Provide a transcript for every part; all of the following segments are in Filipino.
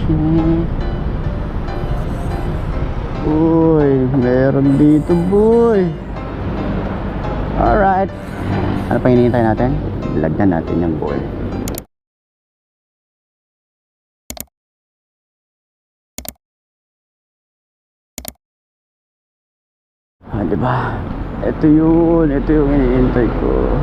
shit. Uy, meron dito boy. Alright, ano pa hinihintay natin? Lagyan natin yung boy. Diba? Ito yung hinihintay ko.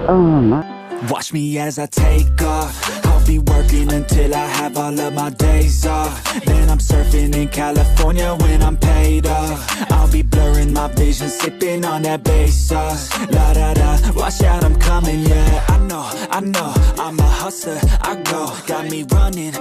Oh my. Watch me as I take off. I'll be working until I have all of my days off. Then I'm surfing in California when I'm paid off. I'll be blurring my vision, sipping on that bass sauce. La da da, watch out, I'm coming, yeah. I know, I'm a hustler, I go. Got me running,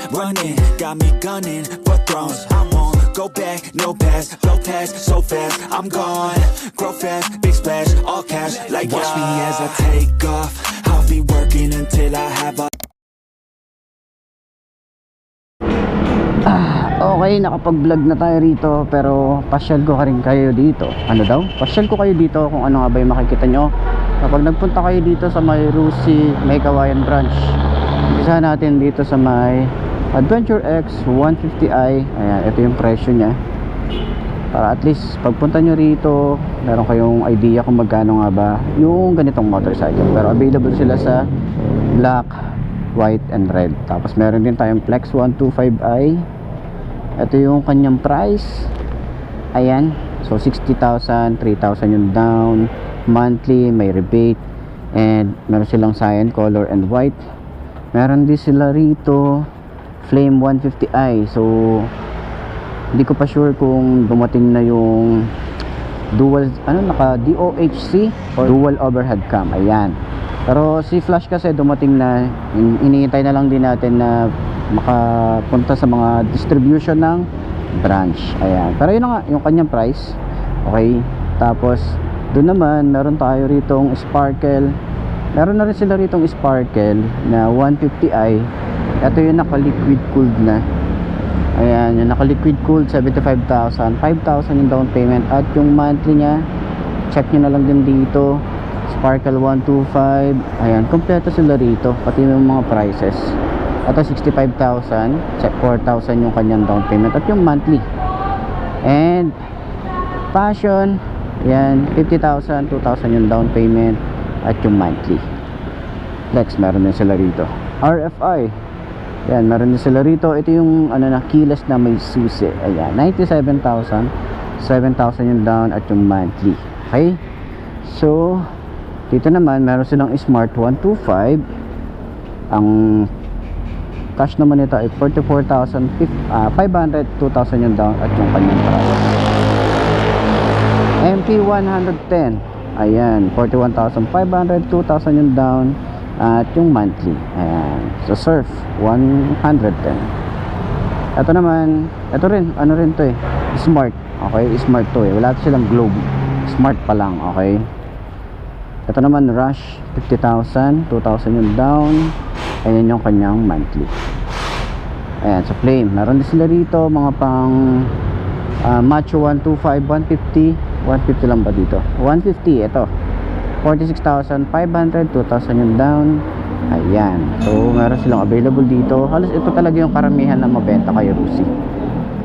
got me gunning for thrones. I won't go back, no pass, blow past so fast. I'm gone, grow fast, big splash, all cash, like watch me as I take off. I'll be working until I have a... Okay, nakapag-vlog na tayo rito, pero pasyal ko rin kayo dito. Ano daw? Pasyal ko kayo dito kung ano nga ba yung makikita nyo kapag nagpunta kayo dito sa may Rusi, may Kawayan branch. Umpisa natin dito sa may Adventure X 150i. Ayan, ito yung presyo nya, para at least pagpunta nyo rito meron kayong idea kung magkano nga ba yung ganitong motorcycle. Pero available sila sa black, white, and red. Tapos meron din tayong Flex 125i. Ito yung kanyang price. Ayan, so 60,000, 3,000 yung down, monthly, may rebate, and meron silang cyan, color, and white. Meron din sila rito Flame 150i. So hindi ko pa sure kung dumating na yung dual, naka DOHC or dual overhead cam. Ayan, pero si Flash kasi dumating na, iniintay na lang din natin na makapunta sa mga distribution ng branch. Ayan, pero yun na nga yung kanyang price. Okay, tapos doon naman meron tayo ritong Sparkle. Meron na rin sila ritong Sparkle na 150i. Ito yung naka liquid cooled na. Ayan, yung naka liquid cooled, 75,000, 5,000 yung down payment, at yung monthly nya check nyo na lang din dito, Sparkle 125. Ayan, kompleto sila rito, pati yung mga prices. Ito 65,000, 4,000 yung kanyang down payment at yung monthly. And Passion, ayan, 50,000, 2,000 yung down payment at yung monthly. Next, meron din sila rito RFI. Ayan, meron din sila rito. Ito yung keyless na may susi. Ayan, 97,000, 7,000 yung down at yung monthly. Okay, so dito naman meron silang Smart 125. Ang cash naman nito ay 44,500, 2,000 yung down at yung kanyang price. MP110, ayan, 41,500, 2,000 yung down at yung monthly. Ayan, so Surf 110. Ito naman, ito rin, rin to Smart. Okay, Smart to wala silang Globe, Smart pa lang. Okay, ito naman Rush 50,000, 2,000 yung down. Ayan yung kanyang monthly. Ayan, sa Flame meron din sila rito mga pang Macho 125, 150 lang ba dito? 150, ito 46,500, 2,000 yung down. Ayan, so meron silang available dito. Halos ito talaga yung karamihan na mabenta kay Rusi.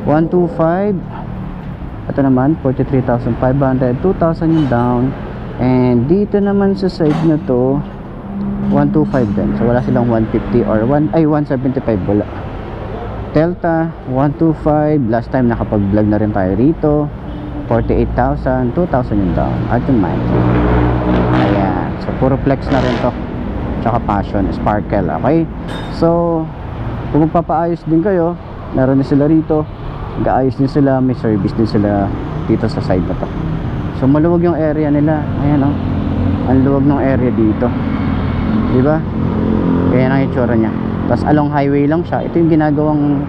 125. Ito naman 43,500, 2,000 yung down. And dito naman sa side na to 125 din. So wala silang 150 or 175, wala. Delta 125, last time nakapag-vlog na rin tayo rito. 48,000, 2,000 yung down at yung monthly. Ayan, so puro Flex na rin to, tsaka Passion, Sparkle. Okay, so kung magpapaayos din kayo, meron din sila rito, nag-aayos din sila, may service din sila dito sa side na to. So maluwag yung area nila. Ayan, ang luwag ng area dito, diba? Kaya ang itsura nya. Tapos along highway lang siya. Ito yung ginagawang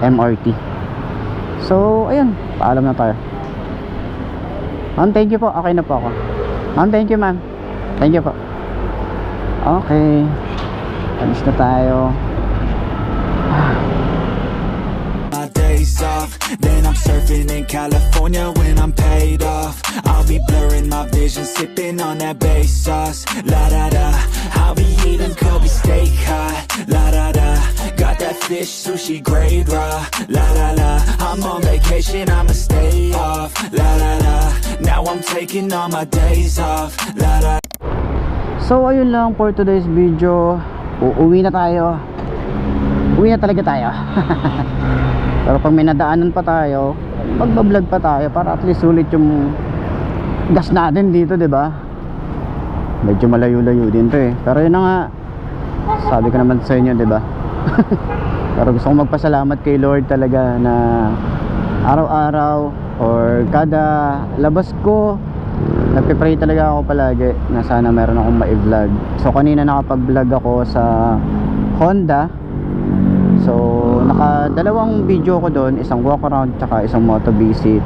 MRT. So ayun, paalam na tayo. Ma'am, thank you po. Okay na po ako. Ma'am, thank you ma'am. Thank you po. Okay, alis na tayo. My days off, off. Then I'm surfing in California when I'm paid off. I'll be blurring my vision, sipping on that bass sauce. La da da, I'll be eating Kobe steak hot. La da da, got that fish sushi grade raw. La la la, I'm on vacation, I'ma stay off. La la la, now I'm taking all my days off. La la. So ayun lang for today's video. Uuwi na tayo. Uwi na talaga tayo. Pero pag may nadaanan pa tayo, magbablog pa tayo para at least sulit yung gas natin dito, 'di ba? Medyo malayo-layo din 'to eh. Pero yun na nga. Sabi ko naman sa inyo, 'di ba? Pero gusto kong magpasalamat kay Lord talaga na araw-araw or kada labas ko nagpe-pray talaga ako palagi na sana meron akong ma-vlog. So kanina nakapag-vlog ako sa Honda. So dalawang video ko doon, isang walk around tsaka isang moto visit.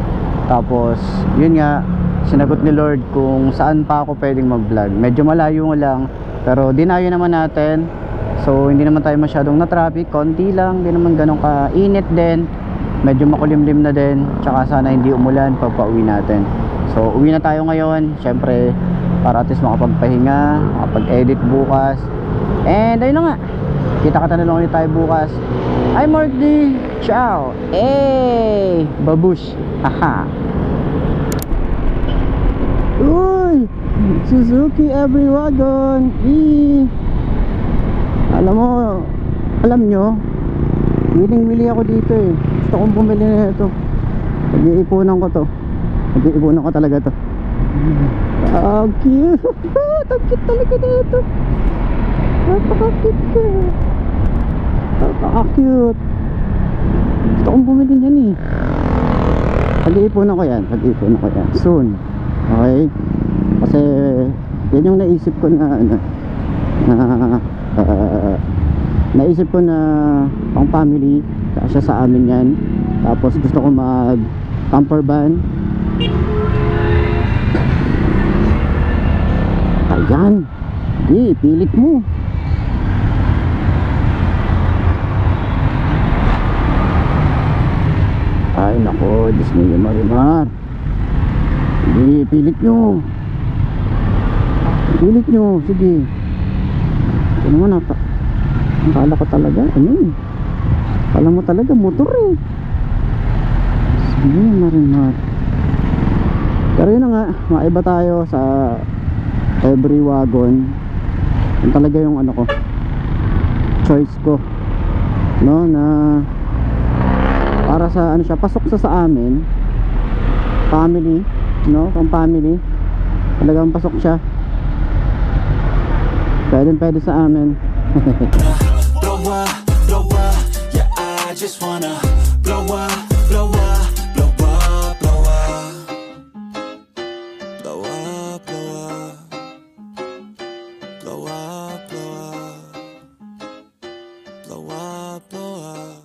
Tapos yun nga, sinagot ni Lord kung saan pa ako pwedeng mag-vlog. Medyo malayo lang pero dinayo naman natin. So hindi naman tayo masyadong na-traffic, konti lang, hindi naman ganun ka-init din. Medyo makulimlim na din, tsaka sana hindi umulan pagpa-uwi natin. So uwi na tayo ngayon, syempre para at least makapagpahinga, makapag-edit bukas. And ayun na nga, kita-kita na lang ulit tayo bukas. I'm Mark D. Ciao. Hey, babush. Haha. Uy, Suzuki every wagon. Alam nyo, willing-willing ako dito eh. Gusto kong bumili na ito. Pag-iipunan ko to. Pag-iipunan ko talaga to. Oh, cute. Ang cute talaga na ito. Napaka-cute ko. Napaka-cute. Gusto kong bumili niyan eh. Pag-iipunan ko yan. Pag-iipunan ko yan. Soon. Okay? Kasi yan yung naisip ko na naisip ko na pang family kasi sa amin yan. Tapos gusto ko mag camper van. Ayan, di pilit mo. Ay nako, Disney Marimar. Di pilit nyo. Pilit nyo, sige. Ito naman ata. Ang kala ko talaga, ayun. Kala mo talaga motor eh. Sige, Marimar. Pero yun na nga, maiba tayo sa every wagon. Yun talaga yung ano ko, choice ko, no, na para sa ano siya, pasok sa amin family, no, pang family. Talagang pasok siya. Pwede sa amin. Blow up, yeah, I just wanna blow up,